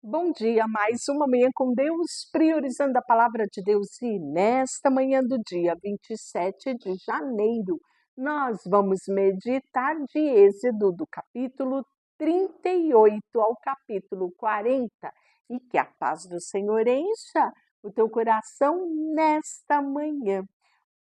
Bom dia, mais uma manhã com Deus, priorizando a palavra de Deus. E nesta manhã do dia 27 de janeiro, nós vamos meditar de Êxodo, do capítulo 38 ao capítulo 40. E que a paz do Senhor encha o teu coração nesta manhã.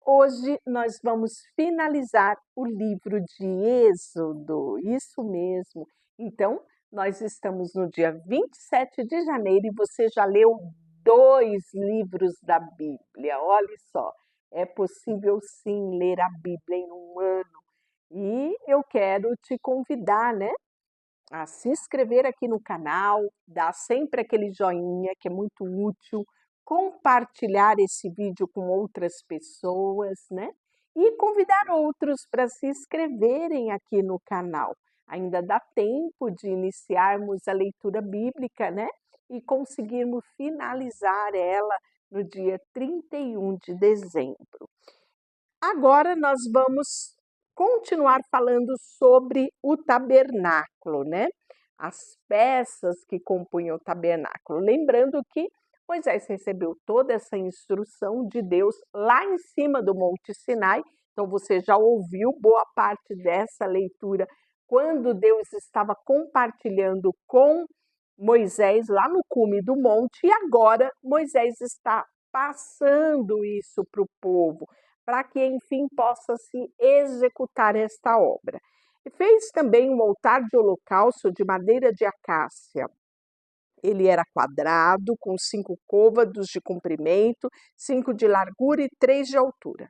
Hoje nós vamos finalizar o livro de Êxodo, isso mesmo. Então, nós estamos no dia 27 de janeiro e você já leu 2 livros da Bíblia. Olha só, é possível sim ler a Bíblia em um ano. E eu quero te convidar, né, a se inscrever aqui no canal, dar sempre aquele joinha que é muito útil, compartilhar esse vídeo com outras pessoas, né? E convidar outros para se inscreverem aqui no canal. Ainda dá tempo de iniciarmos a leitura bíblica, né? E conseguirmos finalizar ela no dia 31 de dezembro. Agora nós vamos continuar falando sobre o tabernáculo, né? As peças que compunham o tabernáculo. Lembrando que Moisés recebeu toda essa instrução de Deus lá em cima do Monte Sinai. Então você já ouviu boa parte dessa leitura quando Deus estava compartilhando com Moisés lá no cume do monte, e agora Moisés está passando isso para o povo para que enfim possa se executar esta obra. E fez também um altar de holocausto de madeira de acácia. Ele era quadrado, com 5 côvados de comprimento, 5 de largura e 3 de altura.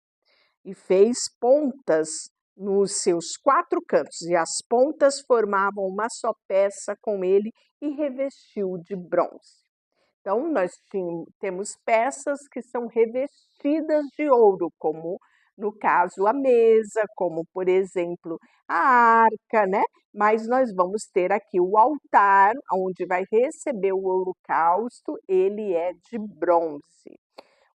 E fez pontas nos seus 4 cantos, e as pontas formavam uma só peça com ele e revestiu de bronze. Então, nós temos peças que são revestidas de ouro, como no caso a mesa, como por exemplo a arca, né? Mas nós vamos ter aqui o altar, onde vai receber o holocausto, ele é de bronze.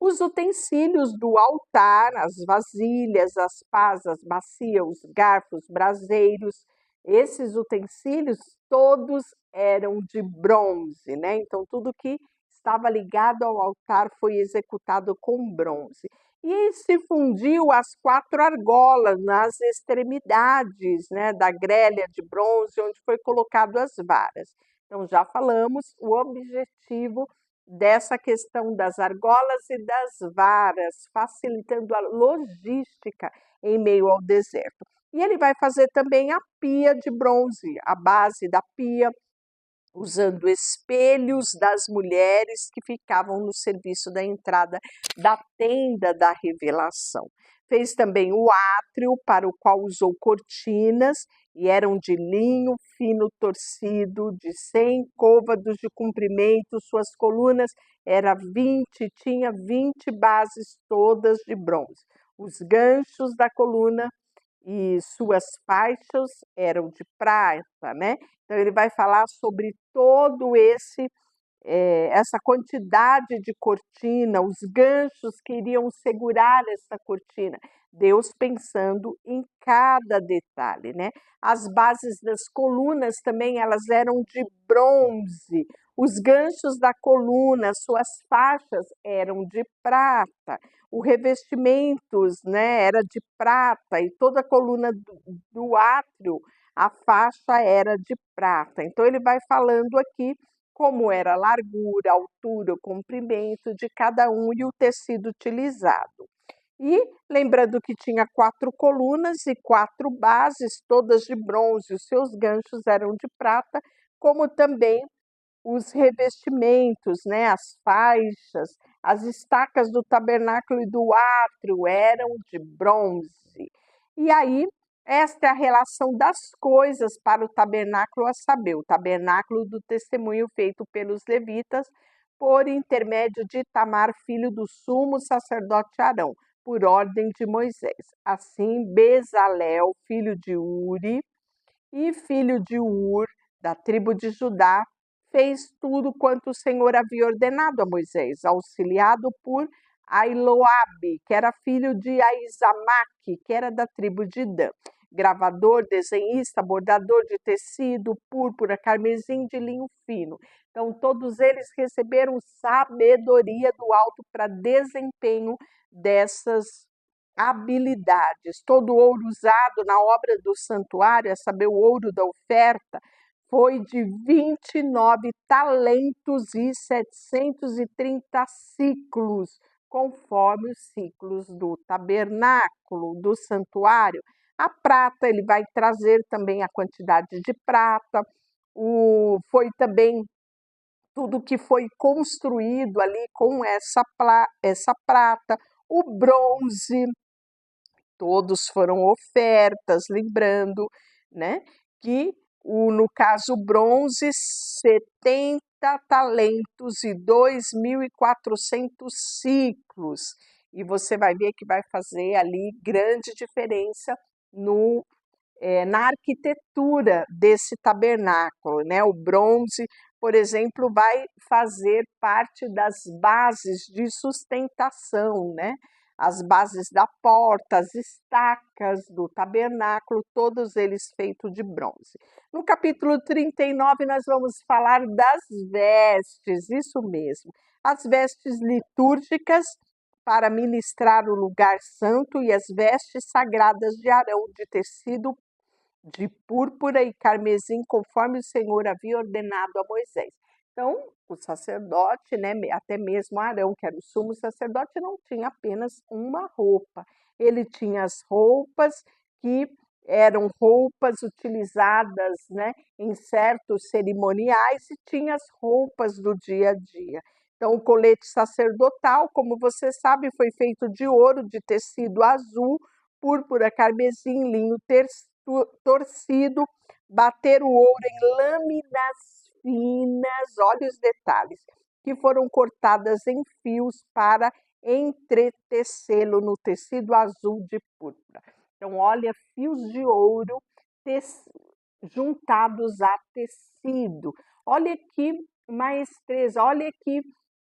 Os utensílios do altar, as vasilhas, as pás, as bacias, os garfos, braseiros, esses utensílios todos eram de bronze, né? Então, tudo que estava ligado ao altar foi executado com bronze. E se fundiu as 4 argolas nas extremidades, né, da grelha de bronze, onde foi colocado as varas. Então, já falamos o objetivo dessa questão das argolas e das varas, facilitando a logística em meio ao deserto. E ele vai fazer também a pia de bronze, a base da pia, usando espelhos das mulheres que ficavam no serviço da entrada da tenda da revelação. Fez também o átrio, para o qual usou cortinas, e eram de linho fino torcido, de 100 côvados de comprimento, suas colunas eram 20, tinha 20 bases todas de bronze. Os ganchos da coluna e suas faixas eram de prata, né? Então ele vai falar sobre todo essa quantidade de cortina, os ganchos que iriam segurar essa cortina, Deus pensando em cada detalhe, né? As bases das colunas também, elas eram de bronze, os ganchos da coluna, suas faixas eram de prata, o revestimentos, né, era de prata, e toda a coluna do átrio, a faixa era de prata. Então ele vai falando aqui como era a largura, a altura, o comprimento de cada um e o tecido utilizado. E lembrando que tinha 4 colunas e 4 bases, todas de bronze, os seus ganchos eram de prata, como também os revestimentos, né, as faixas, as estacas do tabernáculo e do átrio eram de bronze. E aí, esta é a relação das coisas para o tabernáculo, a saber, o tabernáculo do testemunho feito pelos levitas por intermédio de Itamar, filho do sumo sacerdote Arão, por ordem de Moisés. Assim, Bezalel, filho de Uri e filho de Ur, da tribo de Judá, fez tudo quanto o Senhor havia ordenado a Moisés, auxiliado por Ailoabe, que era filho de Aizamaque, que era da tribo de Dan. gravador, desenhista, bordador de tecido, púrpura, carmesim, de linho fino. Então, todos eles receberam sabedoria do alto para desempenho dessas habilidades. Todo o ouro usado na obra do santuário, a saber, o ouro da oferta, foi de 29 talentos e 730 ciclos, conforme os ciclos do tabernáculo, do santuário. A prata, ele vai trazer também a quantidade de prata, foi também tudo que foi construído ali com essa prata, o bronze, todos foram ofertas, lembrando, né, que no caso bronze, 70 talentos e 2.400 ciclos. E você vai ver que vai fazer ali grande diferença na arquitetura desse tabernáculo, né? O bronze, por exemplo, vai fazer parte das bases de sustentação, né? As bases da porta, as estacas do tabernáculo, todos eles feitos de bronze. No capítulo 39, nós vamos falar das vestes, isso mesmo. As vestes litúrgicas para ministrar o lugar santo e as vestes sagradas de Arão de tecido de púrpura e carmesim, conforme o Senhor havia ordenado a Moisés. Então, o sacerdote, né, até mesmo Arão, que era o sumo sacerdote, não tinha apenas uma roupa. Ele tinha as roupas que eram roupas utilizadas, né, em certos cerimoniais e tinha as roupas do dia a dia. Então, o colete sacerdotal, como você sabe, foi feito de ouro, de tecido azul, púrpura, carmesim, linho torcido, bater o ouro em lâminas finas, olha os detalhes, que foram cortadas em fios para entretecê-lo no tecido azul de púrpura. Então, olha, fios de ouro juntados a tecido. Olha que maestreza, olha que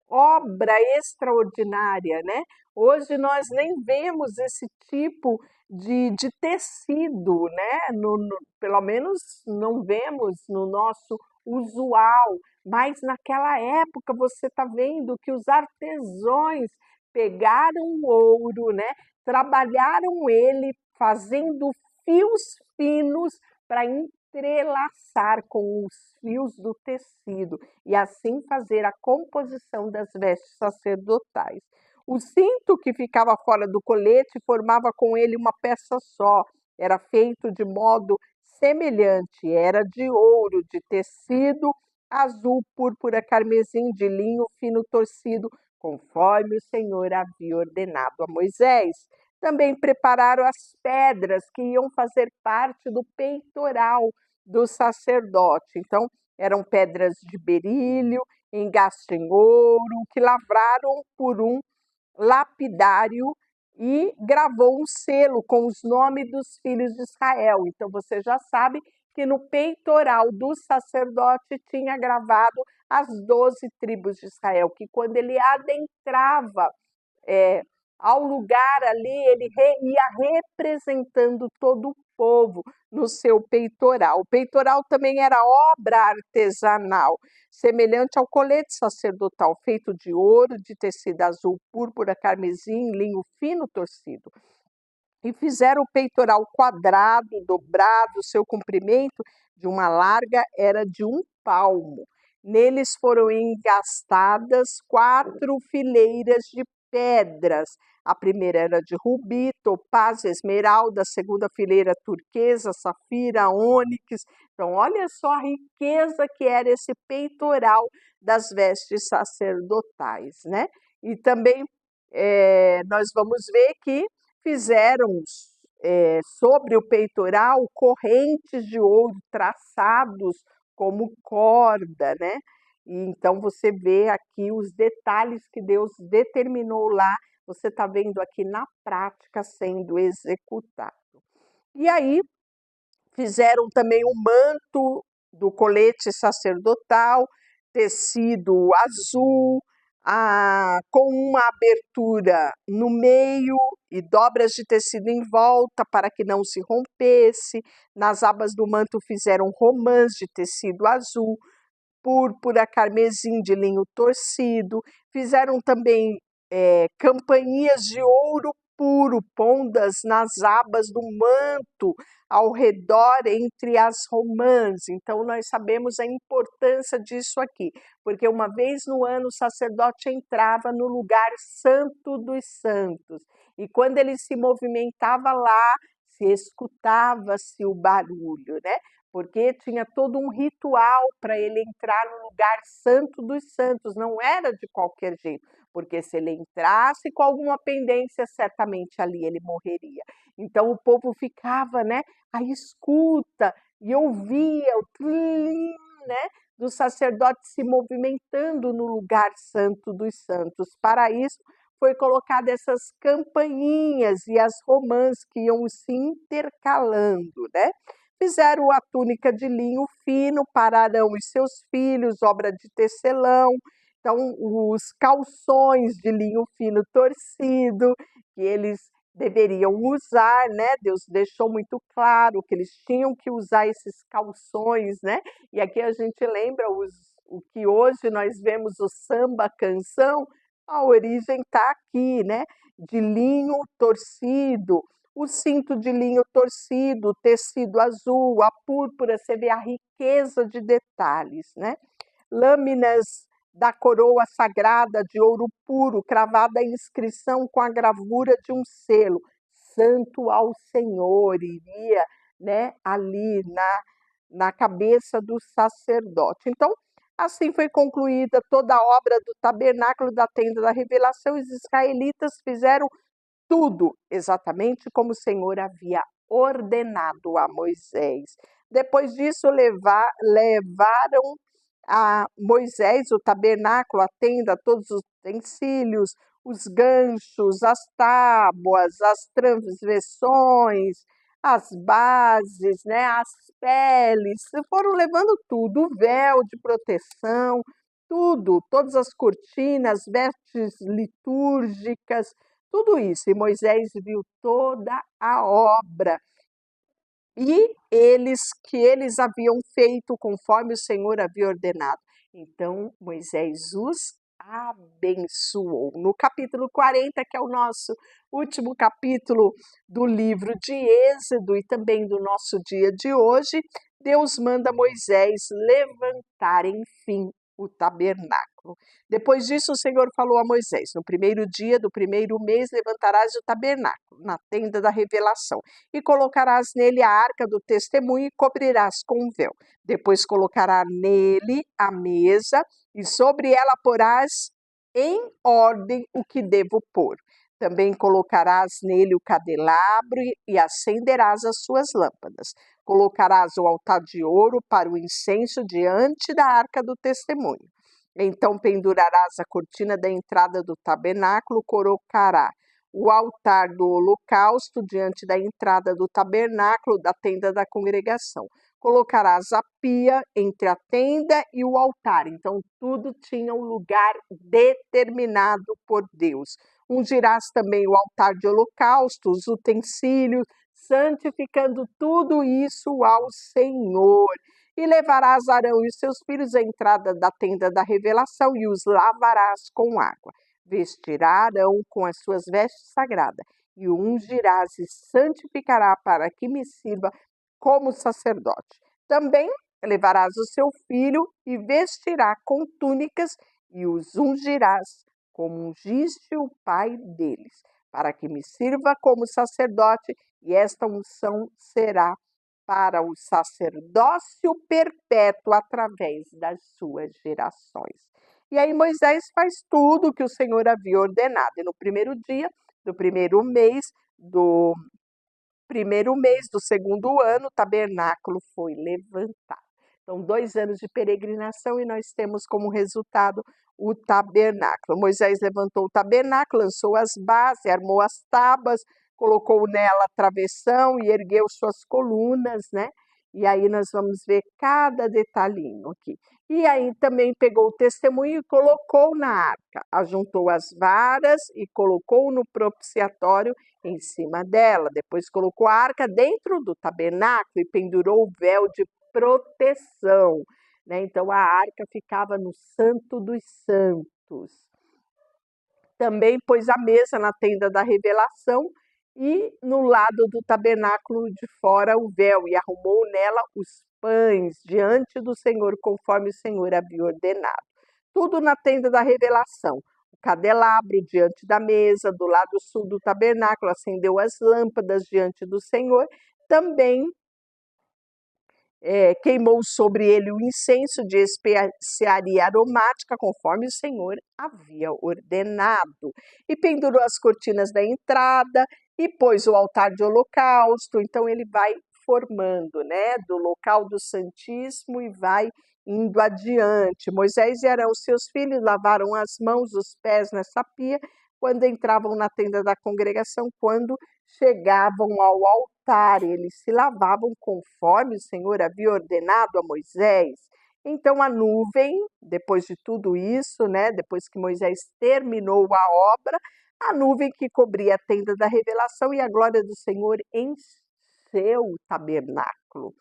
obra extraordinária, né? Hoje nós nem vemos esse tipo de tecido, né? Pelo menos não vemos no nosso usual, mas naquela época você está vendo que os artesãos pegaram o ouro, né? Trabalharam ele fazendo fios finos para entrelaçar com os fios do tecido e assim fazer a composição das vestes sacerdotais. O cinto que ficava fora do colete formava com ele uma peça só, era feito de modo semelhante, era de ouro, de tecido azul, púrpura, carmesim, de linho fino torcido, conforme o Senhor havia ordenado a Moisés. Também prepararam as pedras que iam fazer parte do peitoral do sacerdote. Então, eram pedras de berílio, engaste em ouro, que lavraram por um lapidário e gravou um selo com os nomes dos filhos de Israel. Então, você já sabe que no peitoral do sacerdote tinha gravado as 12 tribos de Israel, que quando ele adentrava ao lugar ali, ele ia representando todo o povo no seu peitoral. O peitoral também era obra artesanal, semelhante ao colete sacerdotal, feito de ouro, de tecido azul, púrpura, carmesim, linho fino torcido. E fizeram o peitoral quadrado, dobrado, seu comprimento de uma larga era de 1 palmo. Neles foram engastadas 4 fileiras de pedras. A primeira era de rubi, topázio, esmeralda, a segunda fileira turquesa, safira, ônix. Então, olha só a riqueza que era esse peitoral das vestes sacerdotais, né? E também nós vamos ver que fizeram sobre o peitoral correntes de ouro traçados como corda, né? E então você vê aqui os detalhes que Deus determinou lá, você está vendo aqui na prática sendo executado. E aí fizeram também o manto do colete sacerdotal, tecido azul, com uma abertura no meio e dobras de tecido em volta para que não se rompesse. Nas abas do manto fizeram romãs de tecido azul, púrpura, carmesim de linho torcido. Fizeram também campainhas de ouro puro, pondas nas abas do manto, ao redor entre as romãs. Então, nós sabemos a importância disso aqui, porque uma vez no ano o sacerdote entrava no lugar santo dos santos, e quando ele se movimentava lá, se escutava-se o barulho, né? Porque tinha todo um ritual para ele entrar no lugar santo dos santos, não era de qualquer jeito, porque se ele entrasse com alguma pendência, certamente ali ele morreria. Então o povo ficava, né, à escuta e ouvia o trim, né, do sacerdote se movimentando no lugar santo dos santos. Para isso foi colocada essas campainhas e as romãs que iam se intercalando, né? Fizeram a túnica de linho fino para Arão e seus filhos, obra de tecelão. Então, os calções de linho fino torcido, que eles deveriam usar, né? Deus deixou muito claro que eles tinham que usar esses calções, né? E aqui a gente lembra o que hoje nós vemos o samba canção, a origem está aqui, né? De linho torcido, o cinto de linho torcido, o tecido azul, a púrpura, você vê a riqueza de detalhes, né? Lâminas da coroa sagrada de ouro puro, cravada a inscrição com a gravura de um selo, santo ao Senhor, iria, né, ali na cabeça do sacerdote. Então, assim foi concluída toda a obra do tabernáculo da tenda da revelação. Os israelitas fizeram tudo exatamente como o Senhor havia ordenado a Moisés. Depois disso, levaram a Moisés o tabernáculo, a tenda, todos os utensílios, os ganchos, as tábuas, as transversões, as bases, né, as peles, foram levando tudo, o véu de proteção, tudo, todas as cortinas, vestes litúrgicas, tudo isso. E Moisés viu toda a obra e eles haviam feito conforme o Senhor havia ordenado. Então Moisés os abençoou. No capítulo 40, que é o nosso último capítulo do livro de Êxodo e também do nosso dia de hoje, Deus manda Moisés levantar, enfim, o tabernáculo. Depois disso, o Senhor falou a Moisés: no primeiro dia do primeiro mês levantarás o tabernáculo, na tenda da revelação, e colocarás nele a arca do testemunho e cobrirás com um véu. Depois colocará nele a mesa e sobre ela porás em ordem o que devo pôr. Também colocarás nele o candelabro e acenderás as suas lâmpadas. Colocarás o altar de ouro para o incenso diante da arca do testemunho. Então pendurarás a cortina da entrada do tabernáculo, colocará o altar do holocausto diante da entrada do tabernáculo, da tenda da congregação. Colocarás a pia entre a tenda e o altar. Então, tudo tinha um lugar determinado por Deus. Ungirás também o altar de holocausto, os utensílios, santificando tudo isso ao Senhor. E levarás Arão e os seus filhos à entrada da tenda da revelação e os lavarás com água. Vestirá Arão com as suas vestes sagradas e o ungirás e santificará para que me sirva como sacerdote. Também levarás o seu filho e vestirá com túnicas e os ungirás como ungiste o pai deles, para que me sirva como sacerdote, e esta unção será para o sacerdócio perpétuo através das suas gerações. E aí Moisés faz tudo o que o Senhor havia ordenado. E no primeiro dia do primeiro mês do segundo ano, o tabernáculo foi levantado. Então, 2 anos de peregrinação e nós temos como resultado o tabernáculo. Moisés levantou o tabernáculo, lançou as bases, armou as tábuas, colocou nela a travessão e ergueu suas colunas, né? E aí nós vamos ver cada detalhinho aqui. E aí também pegou o testemunho e colocou na arca, ajuntou as varas e colocou no propiciatório em cima dela. Depois colocou a arca dentro do tabernáculo e pendurou o véu de proteção, né? Então a arca ficava no Santo dos Santos. Também pôs a mesa na tenda da revelação e no lado do tabernáculo de fora o véu, e arrumou nela os pães diante do Senhor, conforme o Senhor havia ordenado. Tudo na tenda da revelação. O candelabro diante da mesa, do lado sul do tabernáculo, acendeu as lâmpadas diante do Senhor. Também queimou sobre ele o incenso de especiaria aromática, conforme o Senhor havia ordenado. E pendurou as cortinas da entrada e pôs o altar de holocausto. Então ele vai formando, né, do local do Santíssimo e vai indo adiante. Moisés e Arão, seus filhos, lavaram as mãos, os pés nessa pia, quando entravam na tenda da congregação, quando chegavam ao altar, eles se lavavam conforme o Senhor havia ordenado a Moisés. Então a nuvem, depois de tudo isso, né, depois que Moisés terminou a obra, a nuvem que cobria a tenda da revelação e a glória do Senhor encheu o tabernáculo,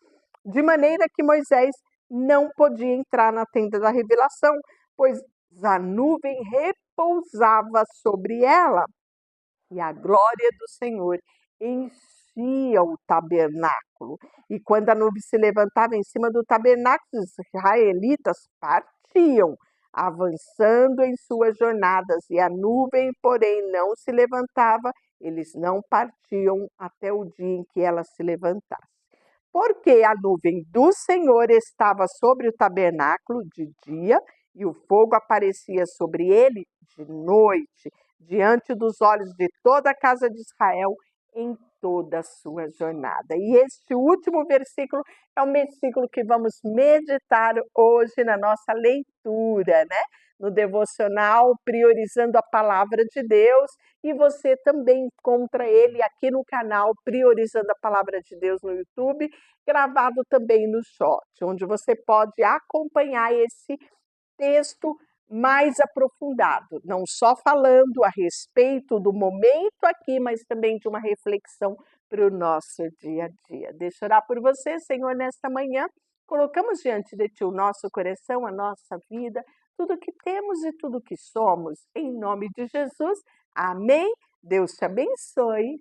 de maneira que Moisés não podia entrar na tenda da revelação, pois a nuvem repousava sobre ela e a glória do Senhor enchia o tabernáculo. E quando a nuvem se levantava em cima do tabernáculo, os israelitas partiam, avançando em suas jornadas, e a nuvem, porém, não se levantava, eles não partiam até o dia em que ela se levantasse. Porque a nuvem do Senhor estava sobre o tabernáculo de dia, e o fogo aparecia sobre ele de noite, diante dos olhos de toda a casa de Israel em toda a sua jornada. E este último versículo é o versículo que vamos meditar hoje na nossa leitura, né? No devocional, priorizando a palavra de Deus, e você também encontra ele aqui no canal Priorizando a Palavra de Deus no YouTube, gravado também no Short, onde você pode acompanhar esse texto mais aprofundado, não só falando a respeito do momento aqui, mas também de uma reflexão para o nosso dia a dia. Deixa eu orar por você, Senhor, nesta manhã. Colocamos diante de Ti o nosso coração, a nossa vida, tudo que temos e tudo que somos, em nome de Jesus. Amém. Deus te abençoe.